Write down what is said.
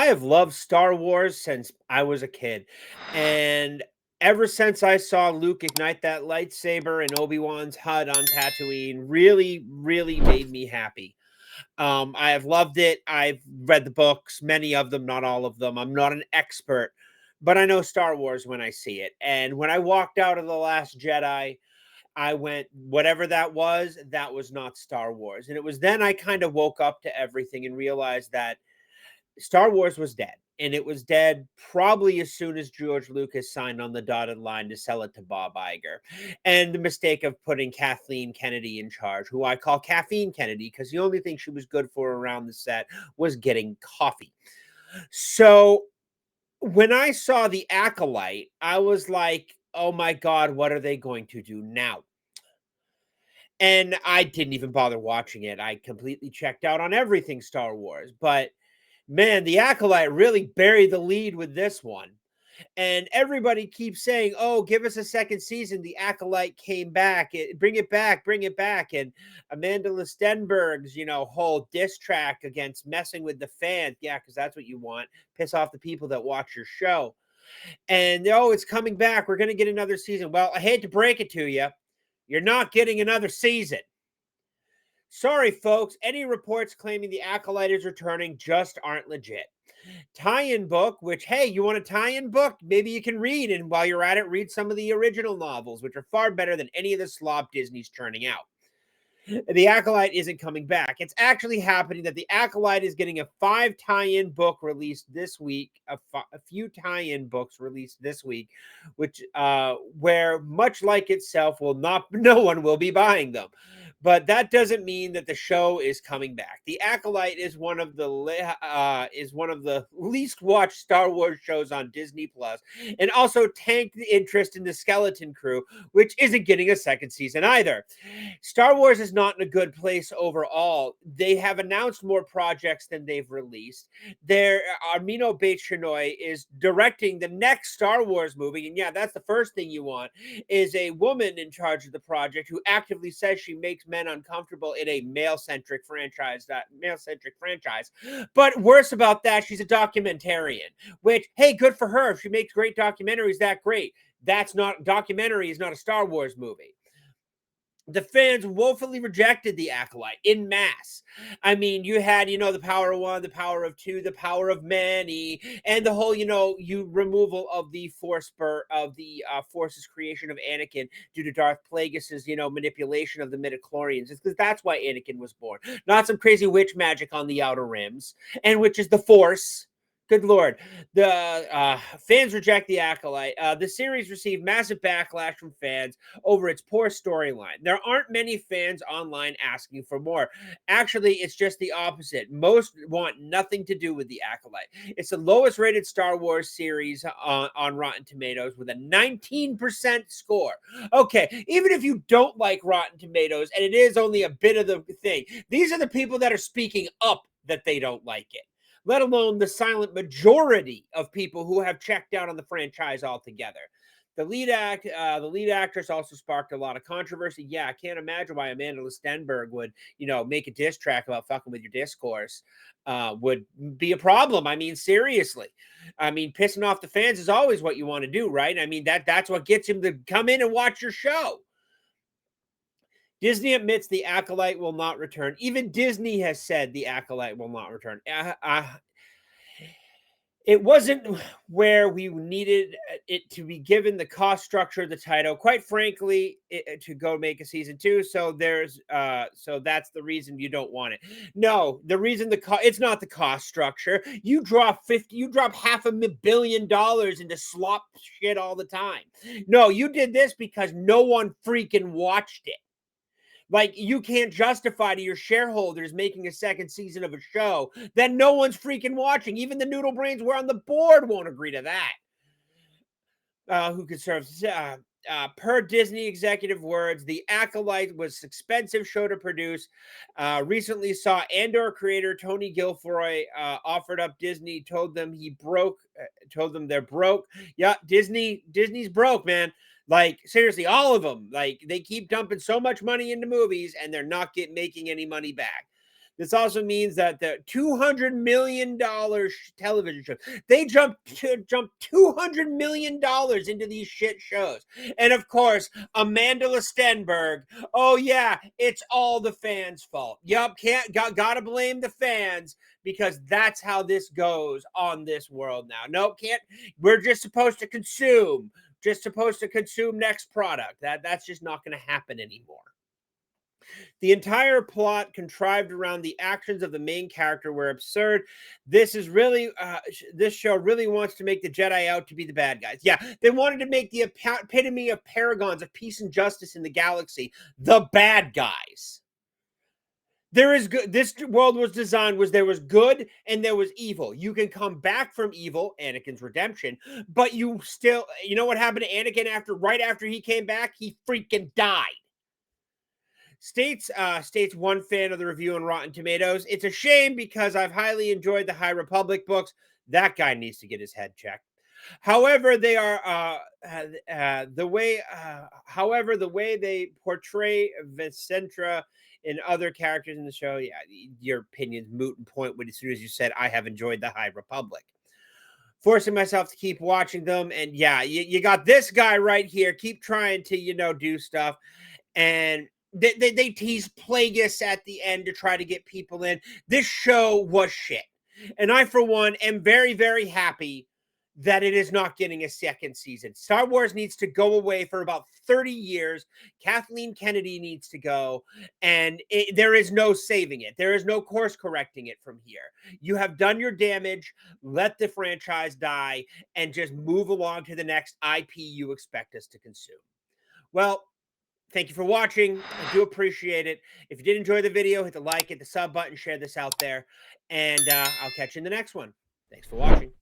I have loved Star Wars since I was a kid. And ever since I saw Luke ignite that lightsaber in Obi-Wan's hut on Tatooine, really, really made me happy. I have loved it. I've read the books, many of them, not all of them. I'm not an expert, but I know Star Wars when I see it. And when I walked out of The Last Jedi, I went, whatever that was not Star Wars. And it was then I kind of woke up to everything and realized that Star Wars was dead. And it was dead probably as soon as George Lucas signed on the dotted line to sell it to Bob Iger. And the mistake of putting Kathleen Kennedy in charge, who I call Caffeine Kennedy, because the only thing she was good for around the set was getting coffee. So when I saw The Acolyte, I was like, oh my God, what are they going to do now? And I didn't even bother watching it. I completely checked out on everything Star Wars. But man, The Acolyte really buried the lead with this one. And everybody keeps saying, oh, give us a second season. The Acolyte came back. Bring it back, bring it back. And Amanda Listenberg's, whole diss track against messing with the fans. Yeah, because that's what you want. Piss off the people that watch your show. And, oh, it's coming back. We're going to get another season. Well, I hate to break it to you. You're not getting another season. Sorry, folks. Any reports claiming the Acolyte is returning just aren't legit. Tie-in book, which, hey, you want a tie-in book? Maybe you can read, and while you're at it, read some of the original novels, which are far better than any of the slop Disney's churning out. The Acolyte isn't coming back. It's actually happening that the Acolyte is getting a 5 tie-in book released this week, a few tie-in books released this week, which where much like itself no one will be buying them. But that doesn't mean that the show is coming back. The Acolyte is one of the least watched Star Wars shows on Disney Plus, and also tanked the interest in the Skeleton Crew, which isn't getting a second season either. Star Wars is not in a good place overall. They have announced more projects than they've released. Their Armino Bates-Chenoy is directing the next Star Wars movie, and yeah, that's the first thing you want, is a woman in charge of the project who actively says she makes men uncomfortable in a male-centric franchise. But worse about that, she's a documentarian, which, hey, good for her. If she makes great documentaries, that great. Documentary is not a Star Wars movie. The fans woefully rejected the Acolyte in mass. I mean, you had, the power of one, the power of two, the power of many, and the whole, removal of the Force's creation of Anakin due to Darth Plagueis's, manipulation of the midichlorians. It's because that's why Anakin was born. Not some crazy witch magic on the Outer Rims, and which is the Force. Good Lord. The fans reject the Acolyte. The series received massive backlash from fans over its poor storyline. There aren't many fans online asking for more. Actually, it's just the opposite. Most want nothing to do with the Acolyte. It's the lowest rated Star Wars series on Rotten Tomatoes with a 19% score. Okay, even if you don't like Rotten Tomatoes, and it is only a bit of the thing, these are the people that are speaking up that they don't like it, let alone the silent majority of people who have checked out on the franchise altogether. The lead actress also sparked a lot of controversy. Yeah, I can't imagine why Amanda Listenberg would, make a diss track about fucking with your discourse would be a problem. I mean, seriously. I mean, pissing off the fans is always what you want to do, right? I mean, that's what gets him to come in and watch your show. Disney admits the Acolyte will not return. Even Disney has said the Acolyte will not return. It wasn't where we needed it to be given the cost structure of the title, quite frankly, to go make a season 2. So that's the reason you don't want it. No, the reason it's not the cost structure. You drop $500 million into slop shit all the time. No, you did this because no one freaking watched it. Like, you can't justify to your shareholders making a second season of a show that no one's freaking watching. Even the noodle brains who are on the board won't agree to that. Who could serve? Per Disney executive words, The Acolyte was an expensive show to produce. Recently saw Andor creator Tony Gilroy offered up Disney, told them they're broke. Yeah, Disney's broke, man. Like, seriously, all of them. Like, they keep dumping so much money into movies and they're not making any money back. This also means that the $200 million television show, they jumped $200 million into these shit shows. And of course, Amanda Stenberg. Oh yeah, it's all the fans' fault. Yup, gotta blame the fans because that's how this goes on this world now. Nope, can't. We're just supposed to consume. Just supposed to consume next product. That's just not going to happen anymore. The entire plot contrived around the actions of the main character were absurd. This show really wants to make the Jedi out to be the bad guys. Yeah, they wanted to make the epitome of paragons of peace and justice in the galaxy the bad guys. There is good. This world was designed was there was good and there was evil. You can come back from evil, Anakin's redemption, but you know what happened to Anakin right after he came back? He freaking died. States one fan of the review on Rotten Tomatoes. It's a shame because I've highly enjoyed the High Republic books. That guy needs to get his head checked. However, they are however the way they portray Vicentra and other characters in the show, yeah, your opinion's moot and point when as soon as you said I have enjoyed the High Republic. Forcing myself to keep watching them, and yeah, you got this guy right here. Keep trying to do stuff, and they tease Plagueis at the end to try to get people in. This show was shit, and I, for one, am very, very happy that it is not getting a second season. Star Wars needs to go away for about 30 years. Kathleen Kennedy needs to go, and there is no saving it. There is no course correcting it from here. You have done your damage. Let the franchise die and just move along to the next IP you expect us to consume. Well, thank you for watching. I do appreciate it. If you did enjoy the video, hit the like, hit the sub button, share this out there, and I'll catch you in the next one. Thanks for watching.